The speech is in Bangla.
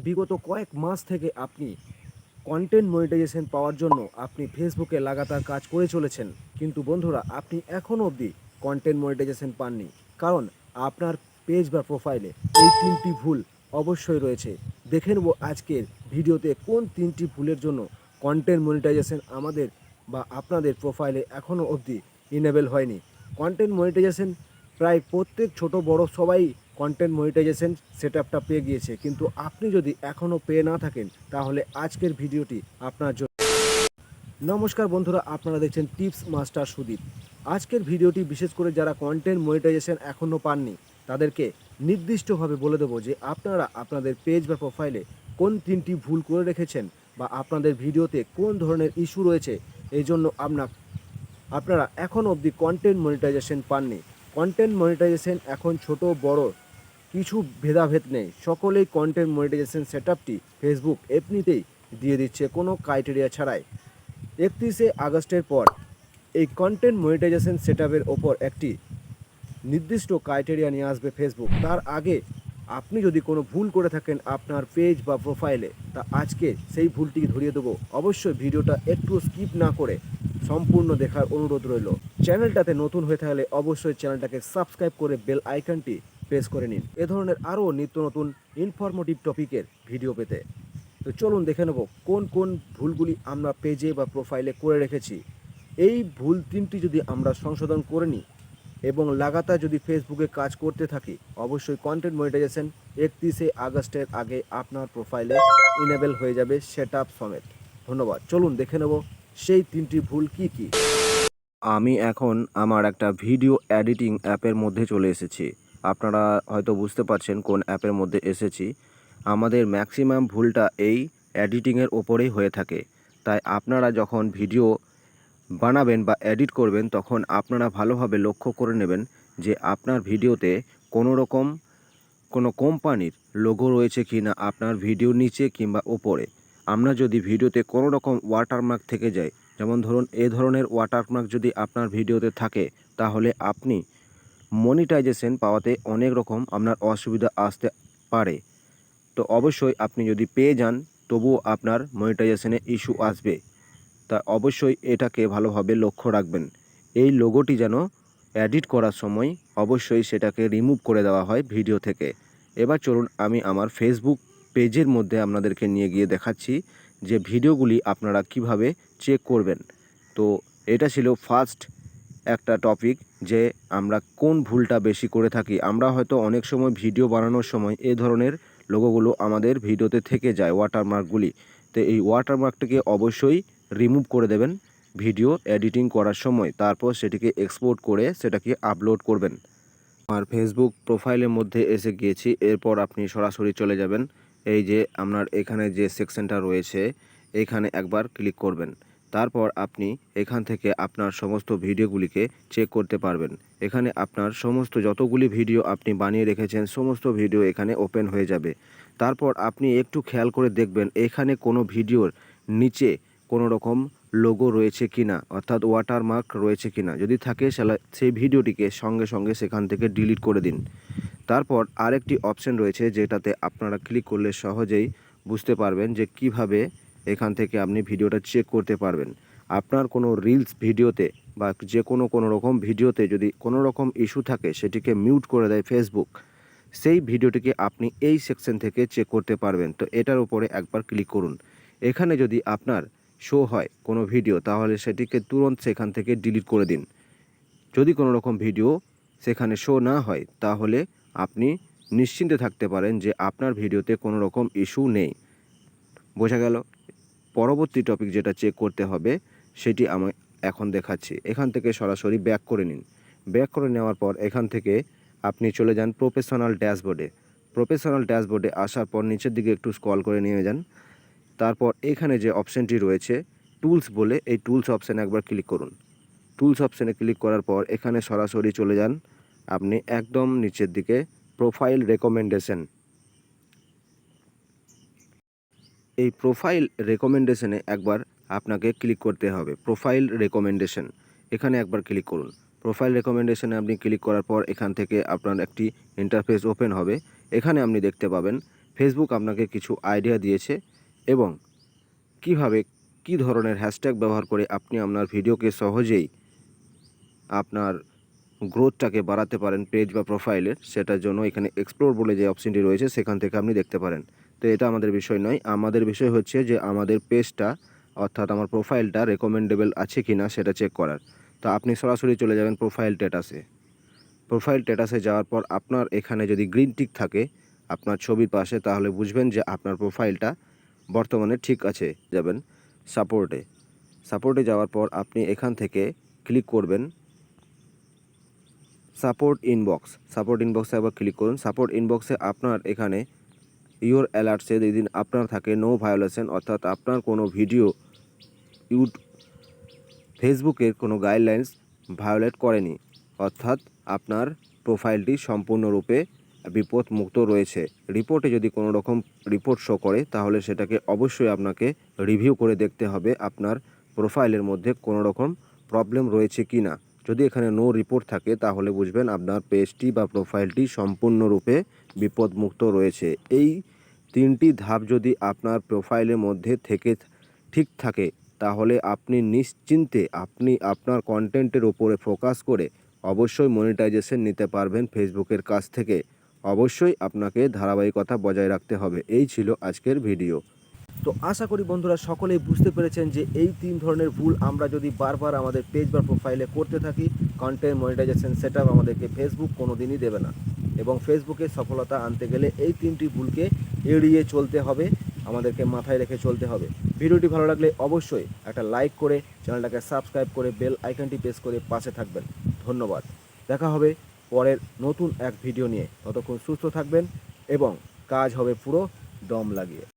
বিগত কয়েক মাস থেকে আপনি কন্টেন্ট মনিটাইজেশন পাওয়ার জন্য আপনি ফেসবুকে লাগাতার কাজ করে চলেছেন, কিন্তু বন্ধুরা আপনি এখনও অবধি কন্টেন্ট মনিটাইজেশন পাননি। কারণ আপনার পেজ বা প্রোফাইলে এই তিনটি ভুল অবশ্যই রয়েছে। দেখে নেব আজকের ভিডিওতে কোন তিনটি ভুলের জন্য কন্টেন্ট মনিটাইজেশন আমাদের বা আপনাদের প্রোফাইলে এখনও অবধি ইনেবল হয়নি। কন্টেন্ট মনিটাইজেশন প্রায় প্রত্যেক ছোট বড় সবাই কন্টেন্ট মনিটাইজেশন সেটআপটা পেয়ে গিয়েছে, কিন্তু আপনি যদি এখনও পেয়ে না থাকেন তাহলে আজকের ভিডিওটি আপনার জন্য। নমস্কার বন্ধুরা, আপনারা দেখছেন টিপস মাস্টার সুদীপ। আজকের ভিডিওটি বিশেষ করে যারা কন্টেন্ট মনিটাইজেশন এখনও পাননি তাদেরকে নির্দিষ্টভাবে বলে দেবো যে আপনারা আপনাদের পেজ বা প্রোফাইলে কোন তিনটি ভুল করে রেখেছেন বা আপনাদের ভিডিওতে কোন ধরনের ইস্যু রয়েছে, এই জন্য আপনারা এখন অবধি কন্টেন্ট মনিটাইজেশন পাননি। কন্টেন্ট মনিটাইজেশন এখন ছোট বড় কিছু ভেদাভেদ নেই, সকলেই কন্টেন্ট মনিটাইজেশন সেটআপটি ফেসবুক এমনিতেই দিয়ে দিচ্ছে কোনো ক্রাইটেরিয়া ছাড়াই। 31শে আগস্টের পর এই কন্টেন্ট মনিটাইজেশন সেটআপের ওপর একটি নির্দিষ্ট ক্রাইটেরিয়া নিয়ে আসবে ফেসবুক। তার আগে আপনি যদি কোনো ভুল করে থাকেন আপনার পেজ বা প্রোফাইলে, তা আজকে সেই ভুলটি ধরিয়ে দেবো। অবশ্যই ভিডিওটা একটু স্কিপ না করে সম্পূর্ণ দেখার অনুরোধ রইল। চ্যানেলটাতে নতুন হয়ে থাকলে অবশ্যই চ্যানেলটাকে সাবস্ক্রাইব করে বেল আইকনটি প্রেস করে নিন এ ধরনের আরও নিত্য নতুন ইনফরমেটিভ টপিকের ভিডিও পেতে। তো চলুন দেখে নেব কোন কোন ভুলগুলি আমরা পেজে বা প্রোফাইলে করে রেখেছি। এই ভুল তিনটি যদি আমরা সংশোধন করে নিই এবং লাগাতার যদি ফেসবুকে কাজ করতে থাকি, অবশ্যই কন্টেন্ট মনিটাইজেশন 31শে আগস্টের আগে আপনার প্রোফাইলে ইনেবল হয়ে যাবে সেটআপ সমেত। ধন্যবাদ। চলুন দেখে নেব সেই তিনটি ভুল কি কি। আমি এখন আমার একটা ভিডিও এডিটিং অ্যাপের মধ্যে চলে এসেছি। আপনারা হয়তো বুঝতে পারছেন কোন অ্যাপের মধ্যে এসেছি। আমাদের ম্যাক্সিমাম ভুলটা এই এডিটিংয়ের ওপরেই হয়ে থাকে। তাই আপনারা যখন ভিডিও বানাবেন বা এডিট করবেন তখন আপনারা ভালোভাবে লক্ষ্য করে নেবেন যে আপনার ভিডিওতে কোনো কোম্পানির লোগো রয়েছে কি না আপনার ভিডিওর নিচে কিংবা ওপরে। আমরা যদি ভিডিওতে কোনো রকম ওয়াটারমার্ক থেকে যায়, যেমন ধরুন এ ধরনের ওয়াটারমার্ক যদি আপনার ভিডিওতে থাকে, তাহলে আপনি মনিটাইজেশন পাওয়াতে অনেক রকম আপনার অসুবিধা আসতে পারে। তো অবশ্যই আপনি যদি পেয়ে যান তবুও আপনার মনিটাইজেশনে ইস্যু আসবে। তা অবশ্যই এটাকে ভালোভাবে লক্ষ্য রাখবেন। এই লোগোটি যেন এডিট করার সময় অবশ্যই সেটাকে রিমুভ করে দেওয়া হয় ভিডিও থেকে। এবার চলুন আমি আমার ফেসবুক পেজের মধ্যে আপনাদেরকে নিয়ে গিয়ে দেখাচ্ছি যে ভিডিওগুলি আপনারা কিভাবে চেক করবেন। তো এটা ছিল ফার্স্ট একটা টপিক, যে আমরা কোন ভুলটা বেশি করে থাকি। আমরা হয়তো অনেক সময় ভিডিও বানানোর সময় এ ধরনের লোগোগুলো আমাদের ভিডিওতে থেকে যায়, ওয়াটারমার্কগুলি। তো এই ওয়াটারমার্কটিকে অবশ্যই রিমুভ করে দেবেন ভিডিও এডিটিং করার সময়। তারপর সেটিকে এক্সপোর্ট করে সেটাকে আপলোড করবেন। আমার ফেসবুক প্রোফাইলের মধ্যে এসে গিয়েছি। এরপর আপনি সরাসরি চলে যাবেন এই যে আপনার এখানে যে সেকশনটা রয়েছে এখানে একবার ক্লিক করবেন। তারপর আপনি এখান থেকে আপনার সমস্ত ভিডিওগুলিকে চেক করতে পারবেন। এখানে আপনার সমস্ত যতগুলি ভিডিও আপনি বানিয়ে রেখেছেন সমস্ত ভিডিও এখানে ওপেন হয়ে যাবে। তারপর আপনি একটু খেয়াল করে দেখবেন এখানে কোনো ভিডিওর নিচে কোনো রকম লোগো রয়েছে কিনা, অর্থাৎ ওয়াটারমার্ক রয়েছে কিনা। যদি থাকে সেই ভিডিওটিকে সঙ্গে সঙ্গে সেখান থেকে ডিলিট করে দিন। তারপর আরেকটি অপশন রয়েছে যেটাতে আপনারা ক্লিক করলে সহজেই বুঝতে পারবেন যে কিভাবে এখান থেকে আপনি ভিডিওটা চেক করতে পারবেন। আপনার কোনো রিলস ভিডিওতে বা যে কোনো রকম ভিডিওতে যদি কোনো রকম ইস্যু থাকে সেটিকে মিউট করে দেয় ফেসবুক, সেই ভিডিওটিকে আপনি এই সেকশন থেকে চেক করতে পারবেন। তো এটার উপরে একবার ক্লিক করুন। এখানে যদি আপনার শো হয় কোনো ভিডিও তাহলে সেটিকে তুরন্ত সেখান থেকে ডিলিট করে দিন। যদি কোনো রকম ভিডিও সেখানে শো না হয় তাহলে আপনি নিশ্চিন্তে থাকতে পারেন যে আপনার ভিডিওতে কোনো রকম ইস্যু নেই। বোঝা গেল? পরবর্তী টপিক যেটা চেক করতে হবে সেটি আমি এখন দেখাচ্ছি। এখান থেকে সরাসরি ব্যাক করে নিন। ব্যাক করে নেওয়ার পর এখান থেকে আপনি চলে যান প্রফেশনাল ড্যাশবোর্ডে। প্রফেশনাল ড্যাশবোর্ডে আসার পর নিচের দিকে একটু স্ক্রল করে নিয়ে যান। তারপর এখানে যে অপশানটি রয়েছে টুলস বলে, এই টুলস অপশানে একবার ক্লিক করুন। টুলস অপশানে ক্লিক করার পর এখানে সরাসরি চলে যান আপনি একদম নিচের দিকে প্রোফাইল রেকমেন্ডেশন। এই প্রোফাইল রেকমেন্ডেশনে একবার আপনাকে ক্লিক করতে হবে। প্রোফাইল রেকমেন্ডেশন এখানে একবার ক্লিক করুন। প্রোফাইল রেকমেন্ডেশনে আপনি ক্লিক করার পর এখান থেকে আপনার একটি ইন্টারফেস ওপেন হবে। এখানে আপনি দেখতে পাবেন ফেসবুক আপনাকে কিছু আইডিয়া দিয়েছে এবং কিভাবে কী ধরনের হ্যাশট্যাগ ব্যবহার করে আপনি আপনার ভিডিওকে সহজেই আপনার গ্রোথটাকে বাড়াতে পারেন পেজ বা প্রোফাইলের, সেটার জন্য এখানে এক্সপ্লোর বলে যে অপশনটি রয়েছে সেখান থেকে আপনি দেখতে পারেন। তো এটা আমাদের বিষয় নয়, আমাদের বিষয় হচ্ছে যে আমাদের পেজটা অর্থাৎ আমার প্রোফাইলটা রেকমেন্ডেবল আছে কি না সেটা চেক করার। তো আপনি সরাসরি চলে যাবেন প্রোফাইল স্ট্যাটাসে। প্রোফাইল স্ট্যাটাসে যাওয়ার পর আপনার এখানে যদি গ্রিন টিক থাকে আপনার ছবির পাশে, তাহলে বুঝবেন যে আপনার প্রোফাইলটা বর্তমানে ঠিক আছে। যাবেন সাপোর্টে যাওয়ার পর আপনি এখান থেকে ক্লিক করবেন সাপোর্ট ইনবক্সে আবার ক্লিক করুন। সাপোর্ট ইনবক্সে আপনার এখানে ইউর অ্যালার্টসে যেদিন আপনার থাকে নো ভায়োলেশন, অর্থাৎ আপনার কোনো ভিডিও ফেসবুকের কোনো গাইডলাইন্স ভায়োলেট করেনি, অর্থাৎ আপনার প্রোফাইলটি সম্পূর্ণরূপে বিপদমুক্ত রয়েছে। রিপোর্টে যদি কোনো রকম রিপোর্ট শো করে তাহলে সেটাকে অবশ্যই আপনাকে রিভিউ করে দেখতে হবে আপনার প্রোফাইলের মধ্যে কোনো রকম প্রবলেম রয়েছে কি না। যদি এখানে নো রিপোর্ট থাকে তাহলে বুঝবেন আপনার পেজটি বা প্রোফাইলটি সম্পূর্ণরূপে বিপদমুক্ত রয়েছে। এই 3টি ধাপ যদি আপনার প্রোফাইলের মধ্যে থেকে ঠিক থাকে তাহলে আপনি নিশ্চিন্তে আপনি আপনার কন্টেন্টের উপরে ফোকাস করে অবশ্যই মনিটাইজেশন নিতে পারবেন ফেসবুকের কাছ থেকে। অবশ্যই আপনাকে ধারাবাহিকতা বজায় রাখতে হবে। এই ছিল আজকের ভিডিও। তো আশা করি বন্ধুরা সকলেই বুঝতে পেরেছেন যে এই 3 ধরনের ভুল আমরা যদি বারবার আমাদের পেজ বা প্রোফাইলে করতে থাকি, কন্টেন্ট মনিটাইজেশন সেটআপ আমাদেরকে ফেসবুক কোনো দিনই দেবে না। এবং ফেসবুকে সফলতা আনতে গেলে এই 3টি ভুলকে এড়িয়ে চলতে হবে, আমাদেরকে মাথায় রেখে চলতে হবে। ভিডিওটি ভালো লাগলে অবশ্যই একটা লাইক করে চ্যানেলটাকে সাবস্ক্রাইব করে বেল আইকনটি প্রেস করে পাশে থাকবেন। ধন্যবাদ। দেখা হবে পরের নতুন এক ভিডিও নিয়ে। ততক্ষণ সুস্থ থাকবেন এবং কাজ হবে পুরো দম লাগিয়ে।